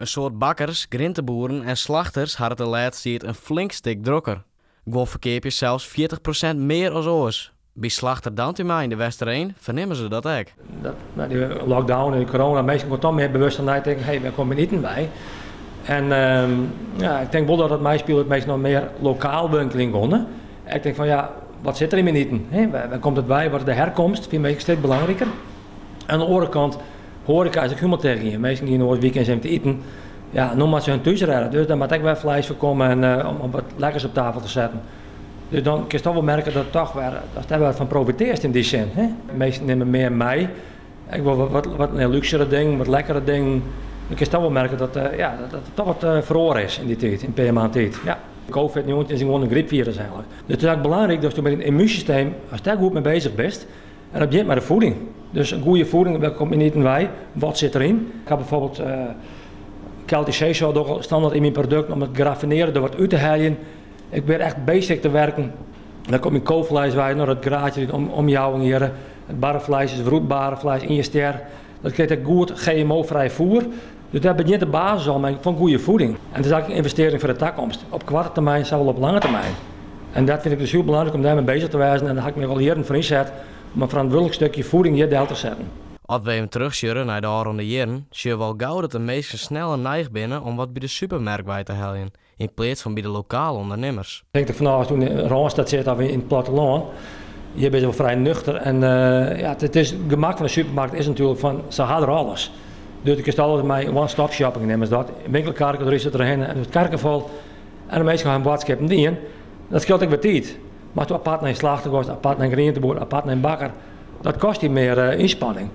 Een soort bakkers, grinteboeren en slachters hadden de laatste tijd een flink stuk drukker. Gewoon verkeer je zelfs 40% meer als oors. Bij slachter Dantima in de Westereen vernemen ze dat ook. Na die lockdown en de corona, mensen gaan toch meer bewust aan denken, hey, waar komen eten bij? En ja, ik denk wel dat het meespeelt het meest nog meer lokaal winkeling wonen. Ik denk van ja, wat zit er in mijn eten? Waar komt het bij? Wat is de herkomst? Vind ik steeds belangrijker. Aan de andere kant, horeca is ik helemaal tegen je. Mensen die in het weekend zijn te eten, ja, noem maar ze hun thuis redden. Dus daar moet ik wel vlees voor komen en om wat lekkers op tafel te zetten. Dus dan kun je toch wel merken dat het daar wat van profiteert in die zin. Hè? Mensen nemen meer mee. Ik wil wat een luxere ding, wat lekkere ding. Dan kun je toch wel merken dat het toch wat verloren is in die tijd, in een paar maanden tijd. Ja. COVID-19 is gewoon een griepvirus eigenlijk. Dus het is eigenlijk belangrijk dat je met het immuunsysteem, als je daar goed mee bezig bent, en dat begint met de voeding. Dus een goede voeding, welke komt niet in wij, wat zit erin? Ik heb bijvoorbeeld Celtic Sea Salt standaard in mijn product om het geraffineerde er wat uit te halen. Ik ben echt bezig te werken. Dan komt mijn koolvlees bij, naar het graadje om jou hier. Het barrevlees is vroedbare vlees in je ster. Dat krijgt ook goed GMO-vrij voer. Dus daar begint de basis al mee van goede voeding. En dat is eigenlijk een investering voor de toekomst. Op korte termijn, zelfs op lange termijn. En dat vind ik dus heel belangrijk om daarmee bezig te wijzen. En daar heb ik me al hier voor inzet om een verantwoordelijk stukje voeding hier deel te zetten. Als we hem terugsturen naar de aanrondende jaren, zie je wel gauw dat de meesten snel en neig binnen om wat bij de supermarkt bij te halen, in plaats van bij de lokale ondernemers. Ik denk dat vanaf toen in Randstad zit of in het platteland, je bent wel vrij nuchter en het gemak van de supermarkt is natuurlijk van, ze hadden alles. Dus ik kan altijd mijn one-stop shopping nemen, dat. In winkelkarken, er is het erheen en het karken vol en de meesten gaan boodschappen in. Dat scheelt ook wat tijd. Maar toen apart naar een slachter gaat, apart naar een groenteboer, apart naar een bakker, dat kost je meer inspanning.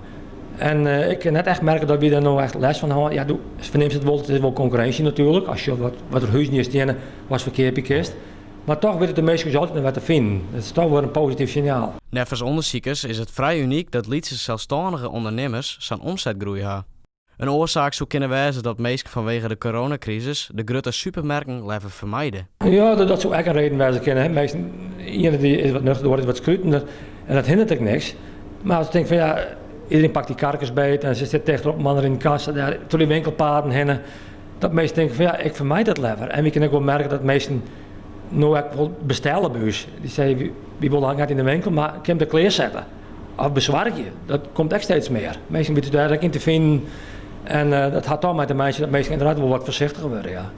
En ik kan net echt merken dat we daar nou echt les van houden. Ja, verneemt het wel, het is wel concurrentie natuurlijk. Als je wat er huis niet stenen, was verkeerd kiest. Maar toch weet het de meesten altijd wat te vinden. Dat is toch wel een positief signaal. Nevens onderzoekers is het vrij uniek dat Lietse zelfstandige ondernemers zijn omzetgroei hebben. Een oorzaak zou kunnen wijzen dat meesten vanwege de coronacrisis de grote supermarkten blijven vermijden. Ja, dat zou echt een reden wijzen kunnen. Meesten, iedereen die is wat nuchter, is wat scrutender en dat hindert ook niks. Maar als ik denk van ja, iedereen pakt die karkers beet en ze zit tegenop mannen in de kast, door die winkelpaden heen. Dat meesten denken van ja, ik vermijd dat lever. En we kunnen ook wel merken dat meesten nou ook wel bestellen bij ons. Die zeggen, wie wil lang in de winkel, maar ik kan de kleer zetten. Of bezwaar je. Dat komt echt steeds meer. Meesten weten daar in te vinden. En dat had toch met de mensen dat meesten inderdaad wel wat voorzichtiger worden, ja.